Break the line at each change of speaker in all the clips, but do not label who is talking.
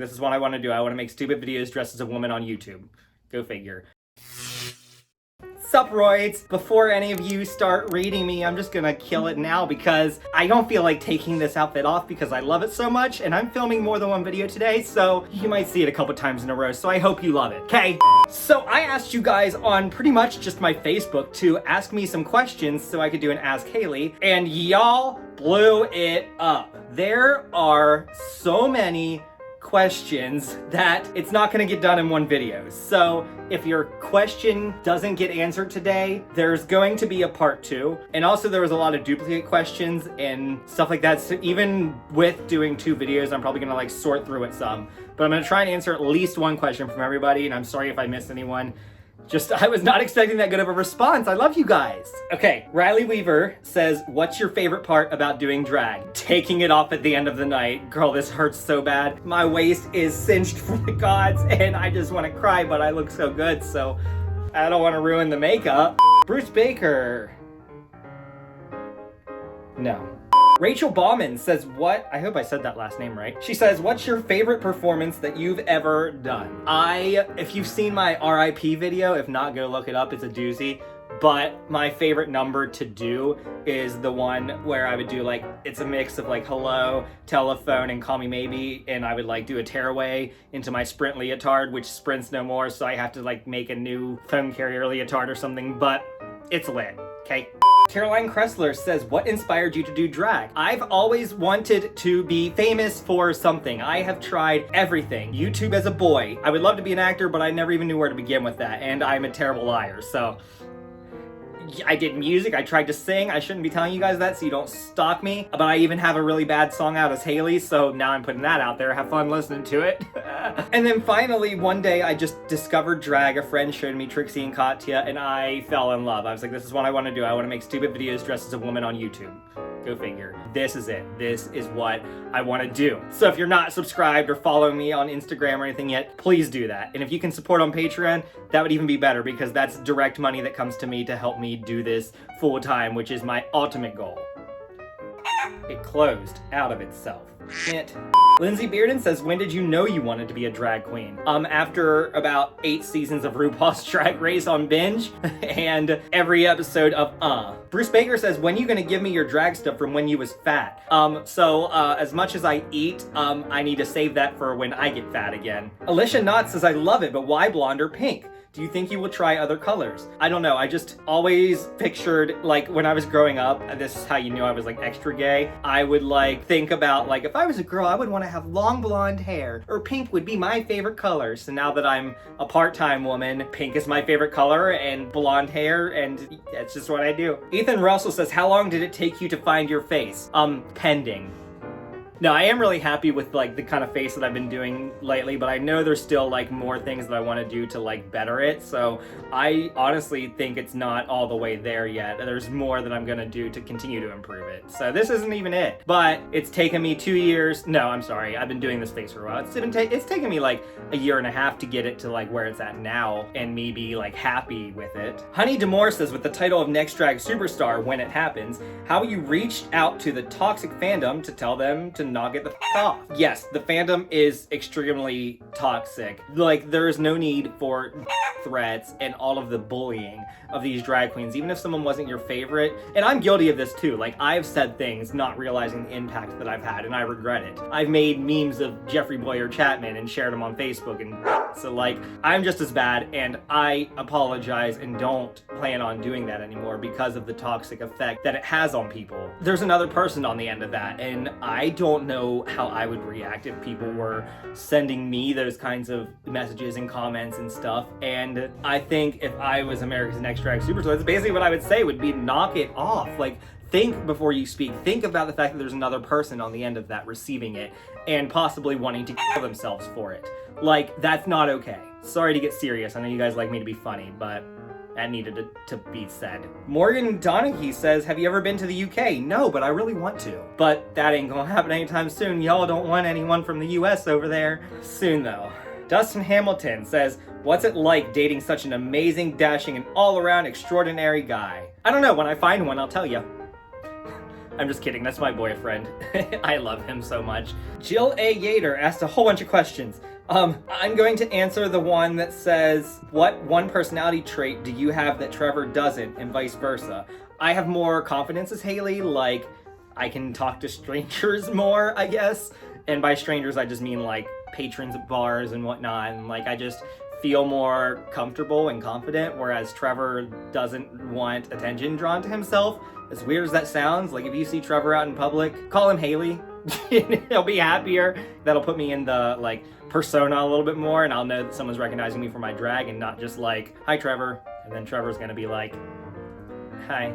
This is what I want to do. I want to make stupid videos dressed as a woman on YouTube. Go figure. Sup, roids? Before any of you start rating me, I'm just gonna kill it now because I don't feel like taking this outfit off because I love it so much, and I'm filming more than one video today, so you might see it a couple times in a row, so I hope you love it, okay? So I asked you guys on pretty much just my Facebook to ask me some questions so I could do an Ask Haley, and y'all blew it up. There are so many questions that it's not going to get done in one video. So if your question doesn't get answered today, there's going to be a part 2. And also there was a lot of duplicate questions and stuff like that. So even with doing 2 videos, I'm probably going to like sort through it some. But I'm going to try and answer at least one question from everybody. And I'm sorry if I missed anyone. I was not expecting that good of a response. I love you guys. Okay, Riley Weaver says, what's your favorite part about doing drag? Taking it off at the end of the night. Girl, this hurts so bad. My waist is cinched for the gods and I just want to cry, but I look so good, so I don't want to ruin the makeup. Bruce Baker. No. Rachel Bauman says, I hope I said that last name right. She says, what's your favorite performance that you've ever done? If you've seen my RIP video, if not, go look it up, it's a doozy. But my favorite number to do is the one where I would do like, it's a mix of like Hello, Telephone, and Call Me Maybe, and I would like do a tearaway into my Sprint leotard, which sprints no more, so I have to like make a new phone carrier leotard or something, but it's lit, okay? Caroline Kressler says, what inspired you to do drag? I've always wanted to be famous for something. I have tried everything. YouTube as a boy. I would love to be an actor, but I never even knew where to begin with that, and I'm a terrible liar, so I did music, I tried to sing. I shouldn't be telling you guys that so you don't stalk me, but I even have a really bad song out as Haley, so now I'm putting that out there. Have fun listening to it. And then finally, one day I just discovered drag. A friend showed me Trixie and Katya, and I fell in love. I was like, this is what I want to do. I want to make stupid videos dressed as a woman on YouTube. Go figure. This is it. This is what I want to do. So if you're not subscribed or following me on Instagram or anything yet, please do that. And if you can support on Patreon, that would even be better because that's direct money that comes to me to help me do this full time, which is my ultimate goal. It closed out of itself. Lindsay Bearden says, when did you know you wanted to be a drag queen? After about 8 seasons of RuPaul's Drag Race on binge and every episode of Bruce Baker says, when are you gonna give me your drag stuff from when you was fat? As much as I eat, I need to save that for when I get fat again. Alicia Knott says, I love it, but why blonde or pink? Do you think you will try other colors? I don't know. I just always pictured, like, when I was growing up, this is how you knew I was, like, extra gay. I would, like, think about, like, if I was a girl, I would want to have long blonde hair, or pink would be my favorite color. So now that I'm a part-time woman, pink is my favorite color, and blonde hair, and that's just what I do. Ethan Russell says, how long did it take you to find your face? Pending. No, I am really happy with like the kind of face that I've been doing lately, but I know there's still like more things that I want to do to like better it. So I honestly think it's not all the way there yet. There's more that I'm gonna do to continue to improve it. So this isn't even it, but it's taken me 2 years. No, I'm sorry. I've been doing this face for a while. It's taken me like a year and a half to get it to like where it's at now and me be like happy with it. Honey Demore says, with the title of Next Drag Superstar when it happens, how you reached out to the toxic fandom to tell them to not get the off. Yes, the fandom is extremely toxic. Like, there is no need for threats and all of the bullying of these drag queens, even if someone wasn't your favorite. And I'm guilty of this too. Like, I've said things not realizing the impact that I've had, and I regret it. I've made memes of Jeffrey Boyer Chapman and shared them on Facebook, and so like, I'm just as bad, and I apologize and don't plan on doing that anymore because of the toxic effect that it has on people. There's another person on the end of that, and I don't know how I would react if people were sending me those kinds of messages and comments and stuff. And I think if I was America's Next Drag Superstar, that's basically what I would say, would be knock it off. Like, think before you speak. Think about the fact that there's another person on the end of that receiving it and possibly wanting to kill themselves for it. Like, that's not okay. Sorry to get serious. I know you guys like me to be funny, but that needed to be said. Morgan Donaghy says, have you ever been to the UK? No, but I really want to. But that ain't gonna happen anytime soon. Y'all don't want anyone from the US over there. Soon though. Dustin Hamilton says, what's it like dating such an amazing, dashing, and all-around extraordinary guy? I don't know. When I find one, I'll tell you. I'm just kidding, that's my boyfriend. I love him so much. Jill A. Yater asked a whole bunch of questions. I'm going to answer the one that says, what one personality trait do you have that Trevor doesn't, and vice versa? I have more confidence as Haley, like, I can talk to strangers more, I guess. And by strangers, I just mean like patrons at bars and whatnot. And like, I just feel more comfortable and confident, whereas Trevor doesn't want attention drawn to himself. As weird as that sounds, like if you see Trevor out in public, call him Haley. He'll be happier. That'll put me in the like persona a little bit more, and I'll know that someone's recognizing me for my drag and not just like, hi Trevor. And then Trevor's gonna be like, hi.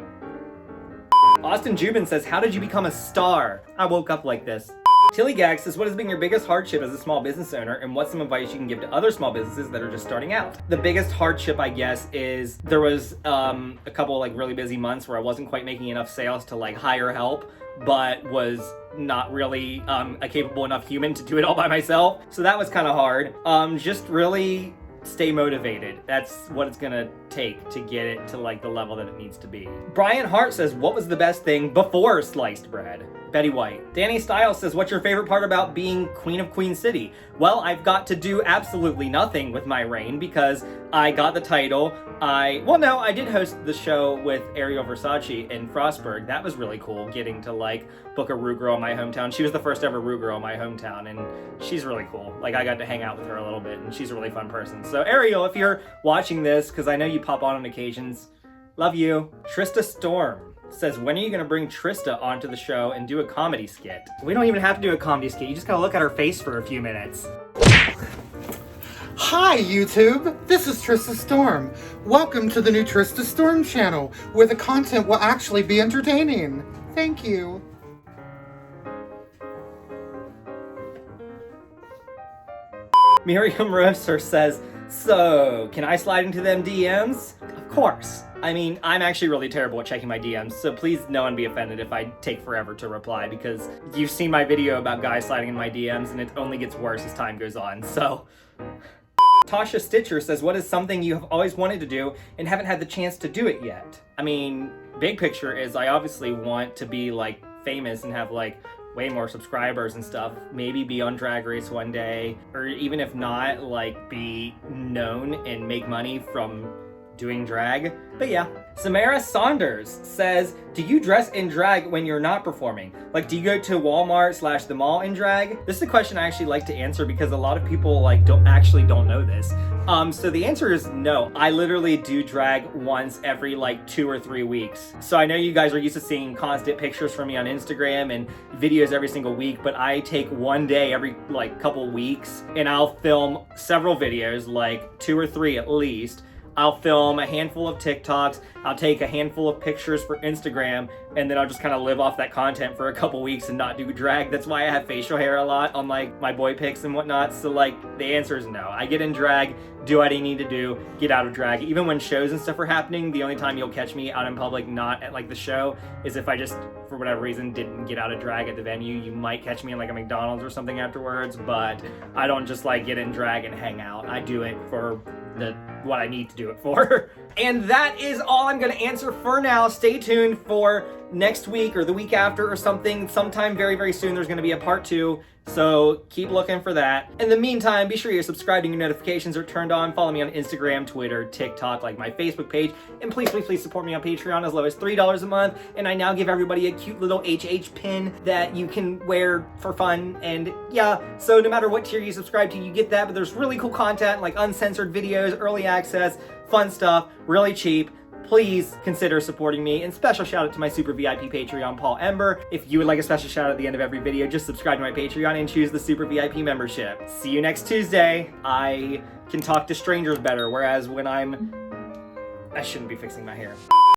Austin Jubin says, how did you become a star? I woke up like this. Tilly Gag says, what has been your biggest hardship as a small business owner, and what's some advice you can give to other small businesses that are just starting out? The biggest hardship, I guess, is there was a couple like really busy months where I wasn't quite making enough sales to like hire help, but was not really a capable enough human to do it all by myself. So that was kind of hard. Just really stay motivated. That's what it's gonna take to get it to like the level that it needs to be. Brian Hart says, what was the best thing before sliced bread? Betty White. Danny Stiles says, what's your favorite part about being Queen of Queen City? Well, I've got to do absolutely nothing with my reign because I got the title. I did host the show with Ariel Versace in Frostburg. That was really cool, getting to like book a Rue Girl in my hometown. She was the first ever Rue Girl in my hometown, and she's really cool. Like, I got to hang out with her a little bit, and she's a really fun person. So Ariel, if you're watching this, because I know you pop on occasions, love you. Trista Storm says, when are you gonna bring Trista onto the show and do a comedy skit? We don't even have to do a comedy skit. You just gotta look at her face for a few minutes.
Hi YouTube, this is Trista Storm. Welcome to the new Trista Storm channel, where the content will actually be entertaining. Thank you.
Miriam Rosser says, so, can I slide into them DMs? Of course. I mean, I'm actually really terrible at checking my DMs, so please no one be offended if I take forever to reply, because you've seen my video about guys sliding in my DMs, and it only gets worse as time goes on, so. Tasha Stitcher says, what is something you have always wanted to do and haven't had the chance to do it yet? I mean, big picture is I obviously want to be like famous and have like way more subscribers and stuff. Maybe be on Drag Race one day, or even if not, like be known and make money from doing drag. But yeah. Samara Saunders says, do you dress in drag when you're not performing? Like, do you go to Walmart / the mall in drag? This is a question I actually like to answer because a lot of people like don't know this. So the answer is no. I literally do drag once every like 2 or 3 weeks. So I know you guys are used to seeing constant pictures from me on Instagram and videos every single week, but I take one day every like couple weeks and I'll film several videos, like 2 or 3 at least. I'll film a handful of TikToks, I'll take a handful of pictures for Instagram, and then I'll just kind of live off that content for a couple weeks and not do drag. That's why I have facial hair a lot on like my boy pics and whatnot. So like the answer is no. I get in drag, do what I need to do, get out of drag. Even when shows and stuff are happening, the only time you'll catch me out in public, not at like the show, is if I just, for whatever reason, didn't get out of drag at the venue. You might catch me in like a McDonald's or something afterwards, but I don't just like get in drag and hang out. I do it for what I need to do it for. And that is all I'm gonna answer for now. Stay tuned for next week or the week after or something. Sometime very, very soon there's gonna be a part 2. So keep looking for that. In the meantime, be sure you're subscribed and your notifications are turned on. Follow me on Instagram, Twitter, TikTok, like my Facebook page. And please, please, please support me on Patreon as low as $3 a month. And I now give everybody a cute little HH pin that you can wear for fun. And yeah, so no matter what tier you subscribe to, you get that. But there's really cool content like uncensored videos, early access, fun stuff, really cheap. Please consider supporting me, and special shout out to my super VIP Patreon, Paul Ember. If you would like a special shout out at the end of every video, just subscribe to my Patreon and choose the super VIP membership. See you next Tuesday. I can talk to strangers better, whereas when I shouldn't be fixing my hair.